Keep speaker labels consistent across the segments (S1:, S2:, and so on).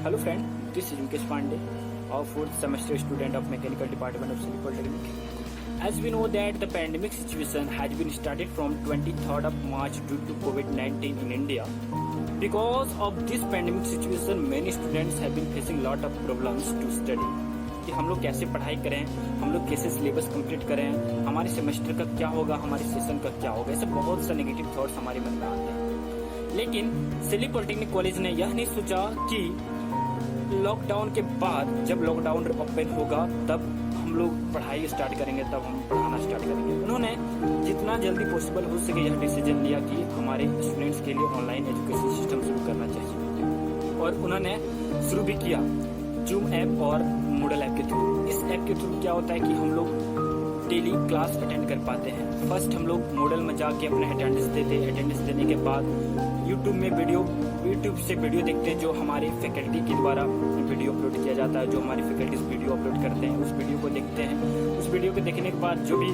S1: Hello friend, this is Mukesh Pandey, a fourth semester student of Mechanical Department of Civil Polytechnic. As we know that the pandemic situation has been started from 23rd of March due to COVID-19 in India. Because of this pandemic situation, many students have been facing lot of problems to study. कि हम लोग कैसे पढ़ाई करें, हम लोग कैसे syllabus complete करें, हमारे सेमेस्टर का क्या होगा, हमारे सेशन का क्या होगा, ऐसे बहुत सा नेगेटिव थॉट्स हमारे मन में आते हैं। लेकिन सिली पॉलिटेक्निक कॉलेज ने यह नहीं सोचा कि लॉकडाउन के बाद जब लॉकडाउन ओपन होगा तब हम लोग पढ़ाई स्टार्ट करेंगे, तब हम पढ़ाना स्टार्ट करेंगे। उन्होंने जितना जल्दी पॉसिबल हो सके यह डिसीजन लिया कि हमारे स्टूडेंट्स के लिए ऑनलाइन एजुकेशन सिस्टम शुरू करना चाहिए, और उन्होंने शुरू भी किया जूम ऐप और मूडल ऐप के थ्रू। इस ऐप के थ्रू क्या होता है कि हम लोग डेली क्लास अटेंड कर पाते हैं। फर्स्ट हम लोग मॉडल में जाके अपने अटेंडेंस देते हैं, अटेंडेंस देने के बाद यूट्यूब से वीडियो देखते हैं जो हमारे फैकल्टी के द्वारा वीडियो अपलोड किया जाता है, जो हमारी फैकल्टीज वीडियो अपलोड करते हैं, उस वीडियो को देखते हैं। उस वीडियो को देखने के बाद जो भी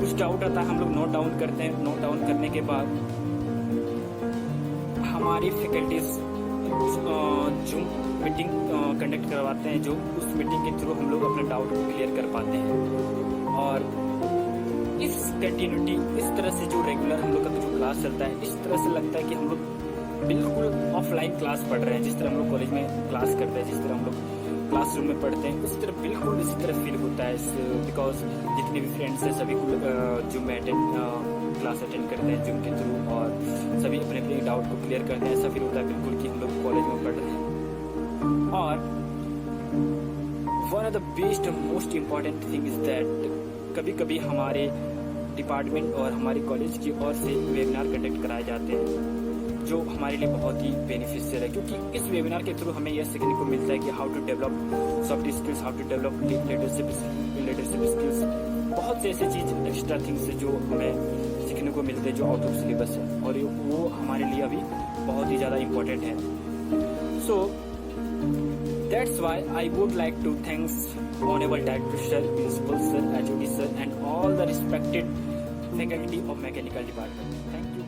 S1: कुछ डाउट आता है हम लोग नोट डाउन करते हैं। नोट डाउन करने के बाद हमारी फैकल्टीज जूम मीटिंग कंडक्ट करवाते हैं, जो उस मीटिंग के थ्रू हम लोग अपने डाउट को क्लियर कर पाते हैं। और इस कंटिन्यूटी, इस तरह से जो रेगुलर हम लोग का जो क्लास चलता है, इस तरह से लगता है कि हम लोग बिल्कुल ऑफलाइन क्लास पढ़ रहे हैं। जिस तरह हम लोग कॉलेज में क्लास करते हैं, जिस तरह हम लोग क्लासरूम में पढ़ते हैं, उस तरह बिल्कुल इसी तरह फील होता है। बिकॉज जितने भी फ्रेंड्स हैं सभी जूम में क्लास अटेंड करते हैं जूम के थ्रू, और सभी अपने अपने डाउट को क्लियर करते हैं। ऐसा फील होता है बिल्कुल कि हम लोग कॉलेज में पढ़ रहे हैं। और one of the best most important thing is that कभी कभी हमारे डिपार्टमेंट और हमारे कॉलेज की ओर से वेबिनार कंडक्ट कराए जाते हैं, जो हमारे लिए बहुत ही बेनिफिशियल है, क्योंकि इस वेबिनार के थ्रू हमें यह सीखने को मिलता है कि how to develop soft skills, how to develop leadership skills, बहुत से ऐसे चीज एक्स्ट्रा थिंग्स है जो हमें सीखने को मिलते हैं जो आउट ऑफ सिलेबस है, और वो हमारे लिए अभी बहुत ही ज़्यादा इम्पोर्टेंट है। सो that's why I would like to thanks Honorable Director Sir, Principal Sir, HOD Sir and all the respected faculty of Mechanical Department. Thank you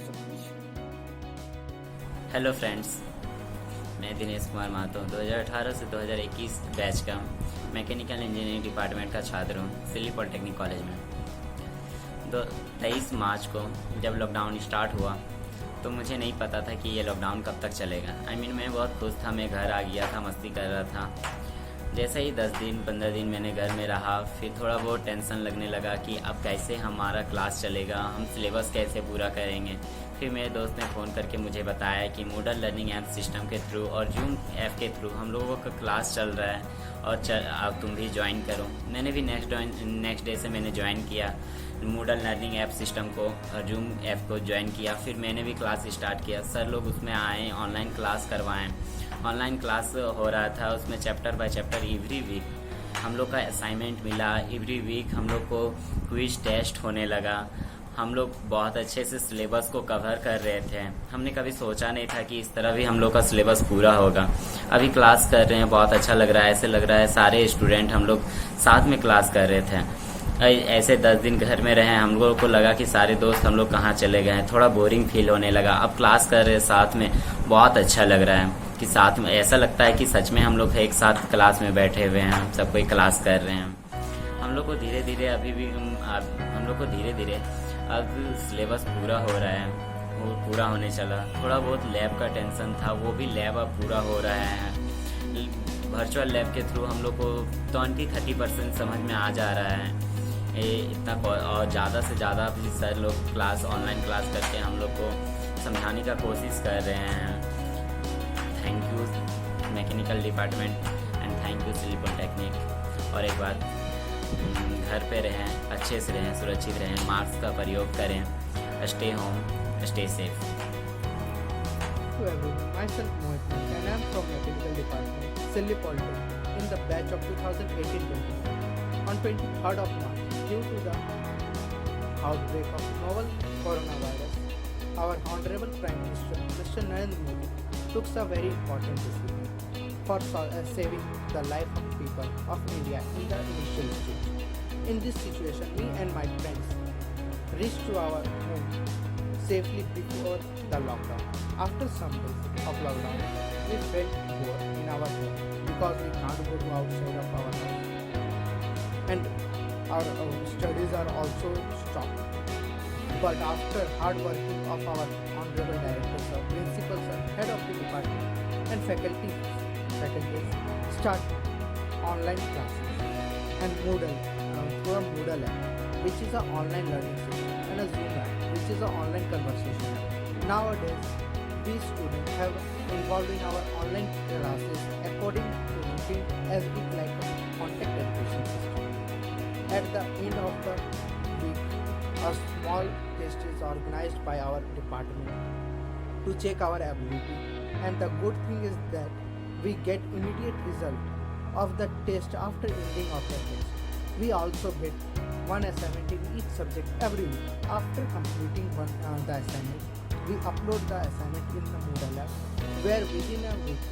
S1: so much.
S2: Hello friends, मैं दिनेश कुमार महतो 2018 से 2021 बैच का मैकेनिकल इंजीनियरिंग डिपार्टमेंट का छात्र हूँ सिली polytechnic college में। 23 मार्च को जब lockdown start हुआ तो मुझे नहीं पता था कि ये लॉकडाउन कब तक चलेगा। मैं बहुत खुश था, मैं घर आ गया था, मस्ती कर रहा था। जैसे ही 10 दिन 15 दिन मैंने घर में रहा, फिर थोड़ा बहुत टेंशन लगने लगा कि अब कैसे हमारा क्लास चलेगा, हम सिलेबस कैसे पूरा करेंगे। फिर मेरे दोस्त ने फ़ोन करके मुझे बताया कि मॉडल लर्निंग ऐप सिस्टम के थ्रू और जूम ऐप के थ्रू हम लोगों का क्लास चल रहा है, और अब तुम भी ज्वाइन करो। मैंने भी नेक्स्ट डे से मैंने ज्वाइन किया मॉडल लर्निंग ऐप सिस्टम को और जूम ऐप को ज्वाइन किया। फिर मैंने भी क्लास स्टार्ट किया। सर लोग उसमें आए, ऑनलाइन क्लास करवाएं। ऑनलाइन क्लास हो रहा था, उसमें chapter by chapter every week हम लोग का असाइनमेंट मिला। एवरी वीक हम लोग को क्विज टेस्ट होने लगा। हम लोग बहुत अच्छे से सिलेबस को कवर कर रहे थे। हमने कभी सोचा नहीं था कि इस तरह भी हम लोग का सिलेबस पूरा होगा। अभी क्लास कर रहे हैं, बहुत अच्छा लग रहा है। ऐसे लग रहा है सारे स्टूडेंट हम लोग साथ में क्लास कर रहे थे। ऐसे 10 दिन घर में रहे, हम लोगों को लगा कि सारे दोस्त हम लोग कहाँ चले गए हैं, थोड़ा बोरिंग फील होने लगा। अब क्लास कर रहे हैं साथ में, बहुत अच्छा लग रहा है कि साथ में ऐसा लगता है कि सच में हम लोग एक साथ क्लास में बैठे हुए हैं, सब कोई क्लास कर रहे हैं। हम लोग को धीरे धीरे अब सिलेबस पूरा हो रहा है, वो पूरा होने चला। थोड़ा बहुत लैब का टेंशन था, वो भी लैब अब पूरा हो रहा है। वर्चुअल लैब के थ्रू हम लोग को 20-30% समझ में आ जा रहा है। इतना और ज़्यादा से ज़्यादा भी सर लोग क्लास ऑनलाइन क्लास करके हम लोग को समझाने का कोशिश कर रहे हैं। Thank you mechanical department and thank you silly polytechnic. और एक बात, घर पे रहें, अच्छे से रहें, सुरक्षित रहें, मास्क का प्रयोग करें, stay home, stay safe.
S3: To everyone, myself Mohit Naik and I am from Mechanical Department, Silly Polytechnic in the batch of 2018-20. On 23rd of March, due to the outbreak of novel coronavirus, our Honorable Prime Minister, Mr. Narendra Modi, took a very important decision for saving the life of people of India in the initial stage. In this situation, me and my friends reached to our home safely before the lockdown. After some days of lockdown, we felt bored in our home because we can't go to outside of our house, and our studies are also stopped. But after hard working of our honorable directors, our principals, and head of the department, and faculties start online classes and Moodle through a Moodle app, which is an online learning system, and a Zoom app, which is an online conversation app. Nowadays, these students have involved in our online classes according to routine as it like a contact education system. At the end of the week, a small test is organized by our department to check our ability, and the good thing is that we get immediate result of the test after ending of the test. We also get one assignment in each subject every week. After completing the assignment, we upload the assignment in the Moodle app, where within a week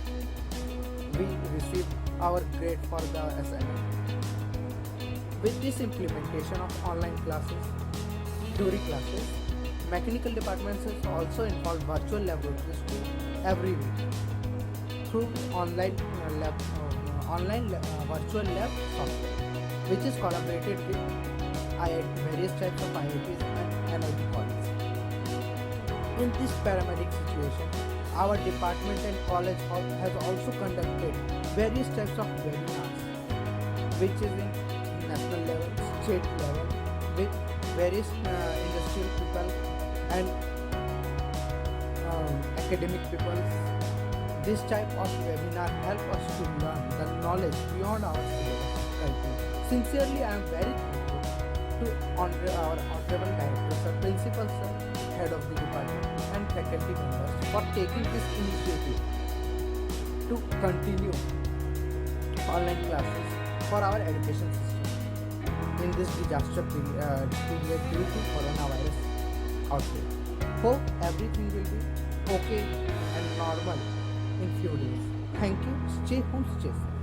S3: we receive our grade for the assignment. With this implementation of online classes, theory classes, mechanical departments has also involved virtual laboratories every week through online virtual lab software, which is collaborated with various types of IITs and NIT colleges. In this paramedic situation, our department and college has also conducted various types of webinars, which is in national level, state level, with various industrial people and academic people. This type of webinar help us to learn the knowledge beyond our syllabus curriculum. Sincerely, I am very thankful to our honorable directors, sir, principals, sir, head of the department, and faculty members for taking this initiative to continue online classes for our education system in this disaster period due to coronavirus outbreak. Hope everything will be okay and normal in few days. Thank you. Stay home, stay safe.